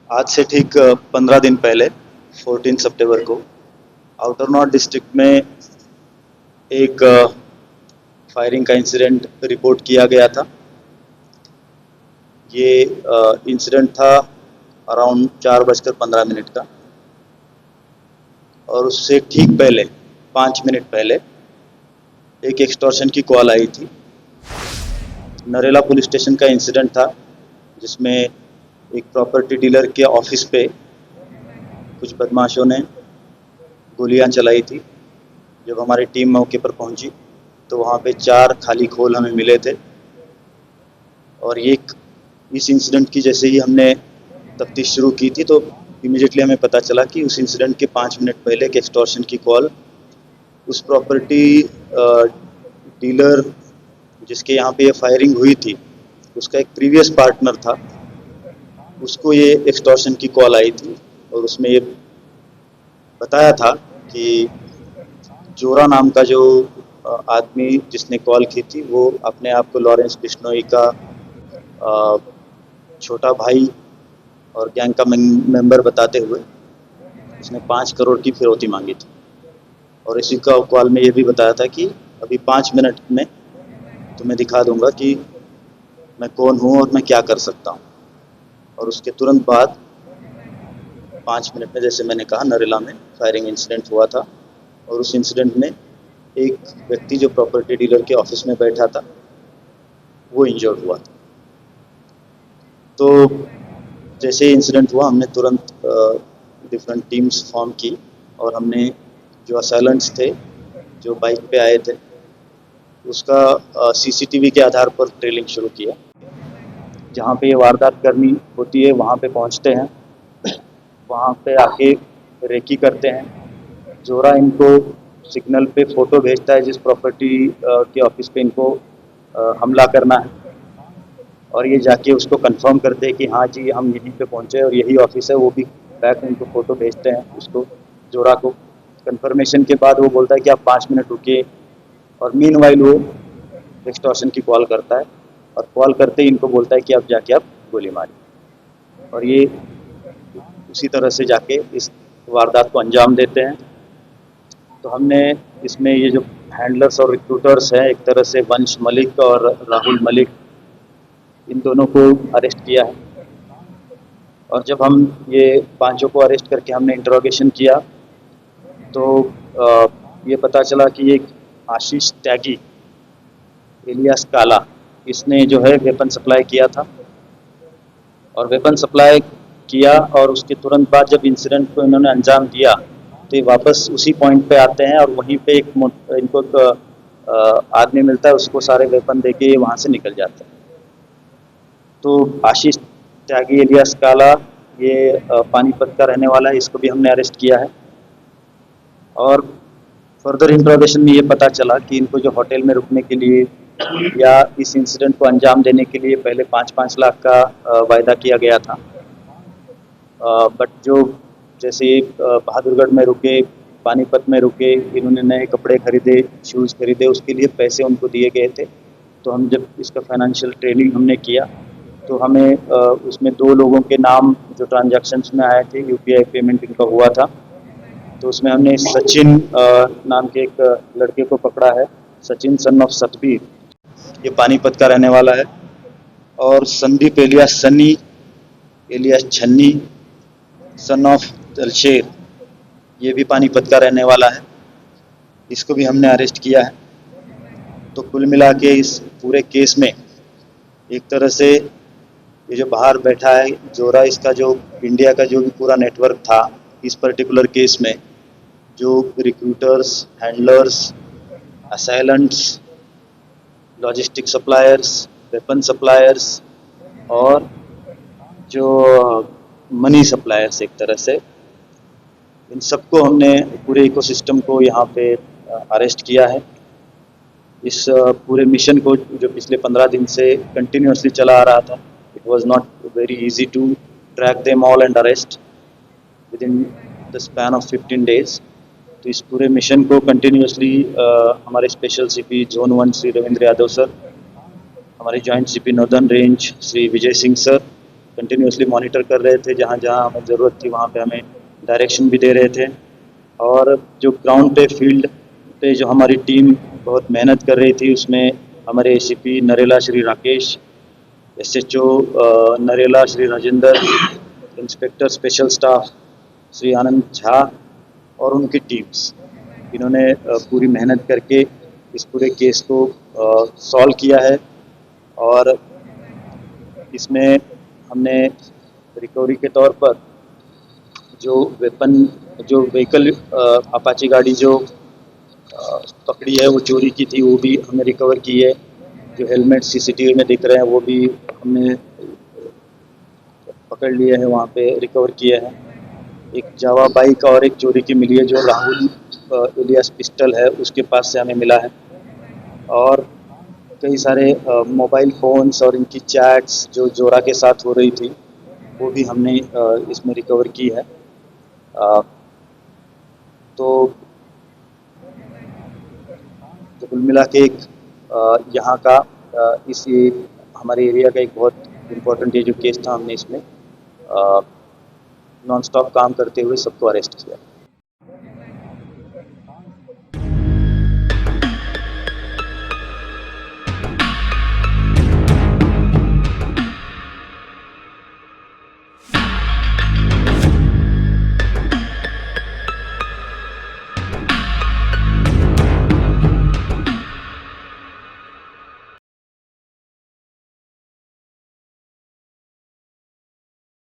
आज से ठीक 15 दिन पहले 14 सितंबर को आउटर नॉर्थ डिस्ट्रिक्ट में एक फायरिंग का इंसिडेंट रिपोर्ट किया गया था। ये इंसिडेंट था अराउंड 4:15 का, और उससे ठीक पहले 5 मिनट पहले एक एक्सटॉर्शन की कॉल आई थी। नरेला पुलिस स्टेशन का इंसिडेंट था, जिसमें एक प्रॉपर्टी डीलर के ऑफिस पे कुछ बदमाशों ने गोलियां चलाई थी। जब हमारी टीम मौके पर पहुंची तो वहाँ पे 4 खाली खोल हमें मिले थे, और इस इंसिडेंट की जैसे ही हमने तफ्तीश शुरू की थी तो इमीडिएटली हमें पता चला कि उस इंसिडेंट के 5 मिनट पहले एक एक्सटॉर्शन की कॉल उस प्रॉपर्टी डीलर जिसके यहाँ पे ये फायरिंग हुई थी, उसका एक प्रीवियस पार्टनर था, उसको ये एक्सटॉर्शन की कॉल आई थी। और उसमें ये बताया था कि जोरा नाम का जो आदमी जिसने कॉल की थी, वो अपने आप को लॉरेंस बिश्नोई का छोटा भाई और गैंग का मेंबर बताते हुए उसने 5 करोड़ की फिरौती मांगी थी। और इसी का कॉल में ये भी बताया था कि अभी 5 मिनट में तुम्हें दिखा दूंगा कि मैं कौन हूँ और मैं क्या कर सकता हूँ। और उसके तुरंत बाद 5 मिनट में, जैसे मैंने कहा, नरेला में फायरिंग इंसिडेंट हुआ था। और उस इंसिडेंट में एक व्यक्ति जो प्रॉपर्टी डीलर के ऑफिस में बैठा था, वो इंजर्ड हुआ था। तो जैसे ही इंसिडेंट हुआ, हमने तुरंत डिफरेंट टीम्स फॉर्म की, और हमने जो असैलेंट्स थे जो बाइक पे आए थे उसका सीसीटीवी के आधार पर ट्रेलिंग शुरू किया। जहाँ पे ये वारदात करनी होती है वहाँ पे पहुँचते हैं, वहाँ पे आके रेकी करते हैं। जोरा इनको सिग्नल पे फ़ोटो भेजता है जिस प्रॉपर्टी के ऑफिस पे इनको हमला करना है, और ये जाके उसको कंफर्म करते हैं कि हाँ जी, हम यहीं पे पहुँचे और यही ऑफिस है। वो भी बैक उनको फ़ोटो भेजते हैं उसको, जोरा को। कंफर्मेशन के बाद वो बोलता है कि आप 5 मिनट रुकिए, और मीनवाइल वो एक्सटॉर्शन की कॉल करता है, और कॉल करते ही इनको बोलता है कि आप जाके आप गोली मारिए। और ये उसी तरह से जाके इस वारदात को अंजाम देते हैं। तो हमने इसमें ये जो हैंडलर्स और रिक्रूटर्स हैं, एक तरह से वंश मलिक और राहुल मलिक, इन दोनों को अरेस्ट किया है। और जब हम ये पांचों को अरेस्ट करके हमने इंटरोगेशन किया तो ये पता चला कि एक आशीष त्यागी एलियास काला, इसने जो है वेपन सप्लाई किया था। और वेपन सप्लाई किया और उसके तुरंत बाद जब इंसिडेंट को इन्होंने अंजाम दिया तो ये वापस उसी पॉइंट पे आते हैं, और वहीं पे इनको आदमी मिलता है, उसको सारे वेपन देके ये वहाँ से निकल जाते हैं। तो आशीष त्यागी एलियास काला ये पानीपत का रहने वाला है, इसको भी हमने अरेस्ट किया है। और फर्दर इंट्रोगेशन में ये पता चला कि इनको जो होटल में रुकने के लिए या इस इंसिडेंट को अंजाम देने के लिए पहले 5-5 लाख का वायदा किया गया था। बट जो जैसे बहादुरगढ़ में रुके, पानीपत में रुके, इन्होंने नए कपड़े खरीदे, शूज़ खरीदे, उसके लिए पैसे उनको दिए गए थे। तो हम जब इसका फाइनेंशियल ट्रेनिंग हमने किया तो हमें उसमें 2 लोगों के नाम जो ट्रांजैक्शंस में आए थे, यूपीआई पेमेंट इनका हुआ था। तो उसमें हमने सचिन नाम के एक लड़के को पकड़ा है, सचिन सन ऑफ सतबीर, ये पानीपत का रहने वाला है। और संदीप एलियास सन्नी एलियास छन्नी सन ऑफ तलशेर, ये भी पानीपत का रहने वाला है, इसको भी हमने अरेस्ट किया है। तो कुल मिला के इस पूरे केस में एक तरह से ये जो बाहर बैठा है जोरा, इसका जो इंडिया का जो भी पूरा नेटवर्क था इस पर्टिकुलर केस में, जो recruiters, handlers, assailants, logistic suppliers, weapon suppliers और जो मनी सप्लायर्स, एक तरह से इन सबको हमने पूरे इकोसिस्टम को यहाँ पे अरेस्ट किया है। इस पूरे मिशन को जो पिछले 15 दिन से कंटिन्यूसली चला आ रहा था, it was not very easy to track them all and arrest within the span of 15 days. तो इस पूरे मिशन को कंटिन्यूसली हमारे special CP zone 1 Shri Ravindra Yadav sir, हमारे joint CP northern range Shri Vijay Singh sir, continuously monitor कर रहे थे, जहाँ जहाँ हमें ज़रूरत थी वहाँ पे हमें डायरेक्शन भी दे रहे थे। और जो ग्राउंड पे फील्ड पे जो हमारी टीम बहुत मेहनत कर रही थी, उसमें हमारे ACP Narela Shri Rakesh, SHO Narela Shri Rajendra, inspector special staff Shri Anand Jha और उनकी टीम्स, इन्होंने पूरी मेहनत करके इस पूरे केस को सॉल्व किया है। और इसमें हमने रिकवरी के तौर पर जो वेपन, जो व्हीकल अपाची गाड़ी जो पकड़ी है वो चोरी की थी, वो भी हमने रिकवर की है। जो हेलमेट सीसीटीवी में दिख रहे हैं वो भी हमने पकड़ लिए हैं, वहाँ पे रिकवर किए हैं। एक जावा बाइक और एक चोरी की मिली है जो राहुल इलियास पिस्टल है उसके पास से हमें मिला है। और कई सारे मोबाइल फ़ोन्स और इनकी चैट्स जो जोरा के साथ हो रही थी वो भी हमने इसमें रिकवर की है। तो कुल मिला के एक यहाँ का इस हमारे एरिया का एक बहुत इम्पोर्टेंट ये जो केस था, हमने इसमें नॉन स्टॉप काम करते हुए सबको अरेस्ट किया।